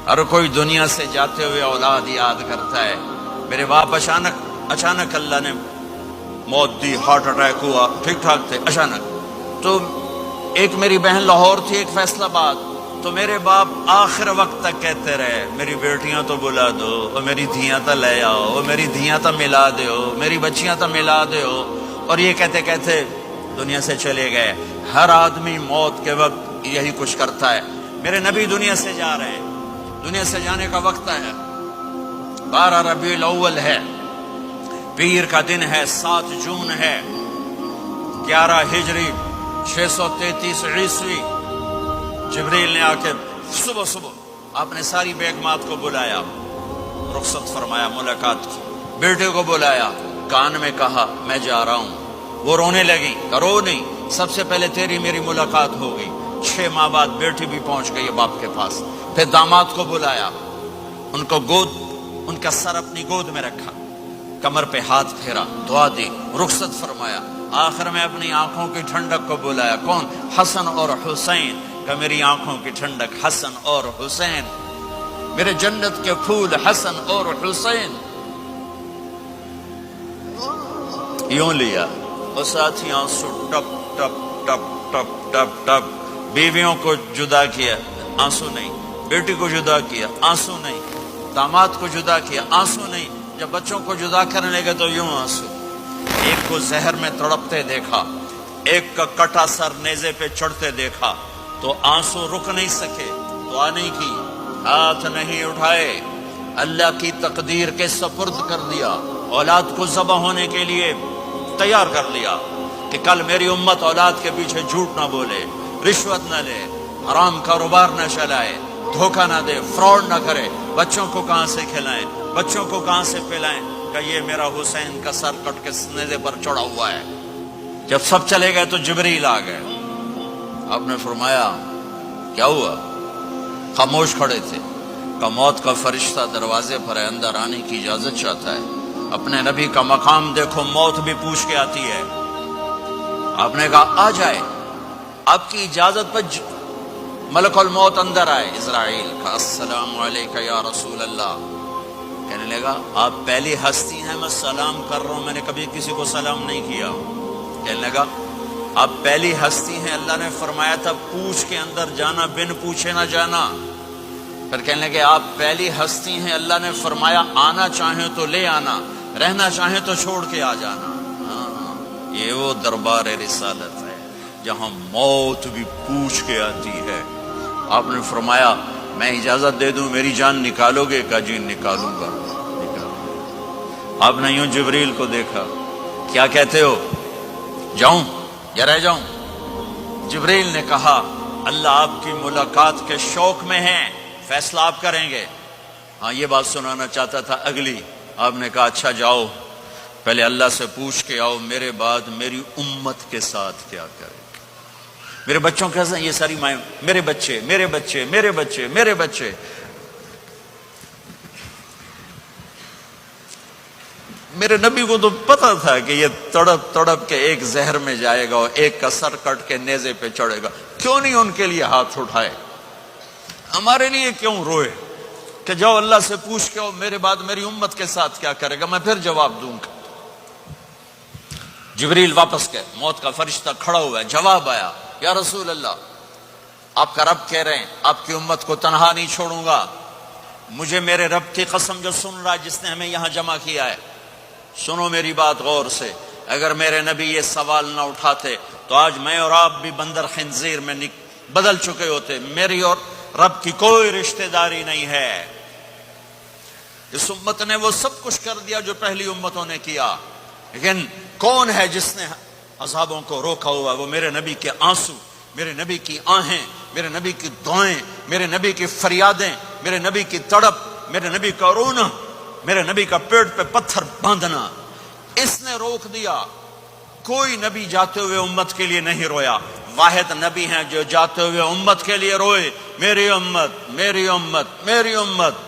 ہر کوئی دنیا سے جاتے ہوئے اولاد یاد کرتا ہے. میرے باپ اچانک اللہ نے موت دی، ہارٹ اٹیک ہوا، ٹھیک ٹھاک تھے، اچانک. تو ایک میری بہن لاہور تھی، ایک فیصل آباد. تو میرے باپ آخر وقت تک کہتے رہے میری بیٹیاں تو بلا دو، اور میری دھیاں تو لے آؤ، اور میری دھیاں تو ملا دیو، میری بچیاں تو ملا دیو. اور یہ کہتے کہتے دنیا سے چلے گئے. ہر آدمی موت کے وقت یہی کچھ کرتا ہے. میرے نبی دنیا سے جا رہے ہیں، دنیا سے جانے کا وقت ہے. 12 ربیع الاول ہے، پیر کا دن ہے، 7 جون ہے، 11 ہجری 633 عیسوی. جبریل نے آ کے صبح آپ نے ساری بیگمات کو بلایا، رخصت فرمایا، ملاقات کی. بیٹے کو بلایا، کان میں کہا میں جا رہا ہوں. وہ رونے لگی، رو نہیں، سب سے پہلے تیری میری ملاقات ہو گئی. 6 ماہ بعد بیٹی بھی پہنچ گئی باپ کے پاس. پھر داماد کو بلایا، ان کا سر اپنی گود میں رکھا، کمر پہ ہاتھ پھیرا، دعا دی، رخصت فرمایا. آخر میں اپنی آنکھوں کی ٹھنڈک کو بلایا. کون؟ حسن اور حسین. کہ میری آنکھوں کی ٹھنڈک حسن اور حسین، میرے جنت کے پھول حسن اور حسین. یوں لیا اور ساتھی آنسو ٹپ ٹپ ٹپ ٹپ ٹپ ٹپ. بیویوں کو جدا کیا، آنسو نہیں. بیٹی کو جدا کیا، آنسو نہیں. داماد کو جدا کیا، آنسو نہیں. جب بچوں کو جدا کرنے لگے تو یوں آنسو. ایک کو زہر میں تڑپتے دیکھا، ایک کا کٹا سر نیزے پہ چڑھتے دیکھا تو آنسو رک نہیں سکے. دعا نہیں کی، ہاتھ نہیں اٹھائے، اللہ کی تقدیر کے سپرد کر دیا. اولاد کو ذبح ہونے کے لیے تیار کر لیا کہ کل میری امت اولاد کے پیچھے جھوٹ نہ بولے، رشوت نہ لے، حرام کاروبار نہ چلائے، دھوکہ نہ دے، فراڈ نہ کرے. بچوں کو کہاں سے کھلائیں، بچوں کو کہاں سے پلائیں؟ کہ یہ میرا حسین کا سر کٹ کے نیزے پر چڑھا ہوا ہے. جب سب چلے گئے تو جبریل آ گئے. آپ نے فرمایا کیا ہوا؟ خاموش کھڑے تھے. کہ موت کا فرشتہ دروازے پر ہے، اندر آنے کی اجازت چاہتا ہے. اپنے نبی کا مقام دیکھو، موت بھی پوچھ کے آتی ہے. آپ نے کہا آ جائے. آپ کی اجازت پر ملک الموت اندر آئے. اسرائیل کا السلام علیکہ یا رسول اللہ. کہنے لگا آپ پہلی ہستی ہیں، میں سلام کر رہا ہوں، میں نے کبھی کسی کو سلام نہیں کیا. کہنے لگا آپ پہلی ہستی ہیں، اللہ نے فرمایا تھا پوچھ کے اندر جانا، بن پوچھے نہ جانا. پھر کہنے لگے آپ پہلی ہستی ہیں، اللہ نے فرمایا آنا چاہیں تو لے آنا، رہنا چاہیں تو چھوڑ کے آ جانا. یہ وہ دربار رسالت ہے جہاں موت بھی پوچھ کے آتی ہے. آپ نے فرمایا میں اجازت دے دوں میری جان نکالو گے؟ کہ جی نکالوں گا. آپ نے یوں جبریل کو دیکھا، کیا کہتے ہو، جاؤں یا رہ جاؤں؟ جبریل نے کہا اللہ آپ کی ملاقات کے شوق میں ہیں، فیصلہ آپ کریں گے. ہاں یہ بات سنانا چاہتا تھا اگلی. آپ نے کہا اچھا جاؤ، پہلے اللہ سے پوچھ کے آؤ میرے بعد میری امت کے ساتھ کیا کرے. میرے بچوں کے ساتھ یہ ساری مائیں، میرے بچے میرے بچے میرے بچے میرے بچے. میرے نبی کو تو پتا تھا کہ یہ تڑپ تڑپ کے ایک زہر میں جائے گا اور ایک کا سر کٹ کے نیزے پہ چڑھے گا. کیوں نہیں ان کے لیے ہاتھ اٹھائے؟ ہمارے لیے کیوں روئے کہ جاؤ اللہ سے پوچھ کے آؤ میرے بعد میری امت کے ساتھ کیا کرے گا، میں پھر جواب دوں گا. جبریل واپس گئے، موت کا فرشتہ کھڑا ہوا ہے. جواب آیا یا رسول اللہ آپ کا رب کہہ رہے ہیں آپ کی امت کو تنہا نہیں چھوڑوں گا. مجھے میرے رب کی قسم جو سن رہا ہے جس نے ہمیں یہاں جمع کیا ہے، سنو میری بات غور سے. اگر میرے نبی یہ سوال نہ اٹھاتے تو آج میں اور آپ بھی بندر خنزیر میں بدل چکے ہوتے. میری اور رب کی کوئی رشتہ داری نہیں ہے. اس امت نے وہ سب کچھ کر دیا جو پہلی امتوں نے کیا، لیکن کون ہے جس نے عذابوں کو روکا ہوا؟ وہ میرے نبی کے آنسو، میرے نبی کی آہیں، میرے نبی کی دعائیں، میرے نبی کی فریادیں، میرے نبی کی تڑپ، میرے نبی کا رونا، میرے نبی کا پیٹ پہ پتھر باندھنا. اس نے روک دیا. کوئی نبی جاتے ہوئے امت کے لیے نہیں رویا. واحد نبی ہیں جو جاتے ہوئے امت کے لیے روئے، میری امت میری امت میری امت.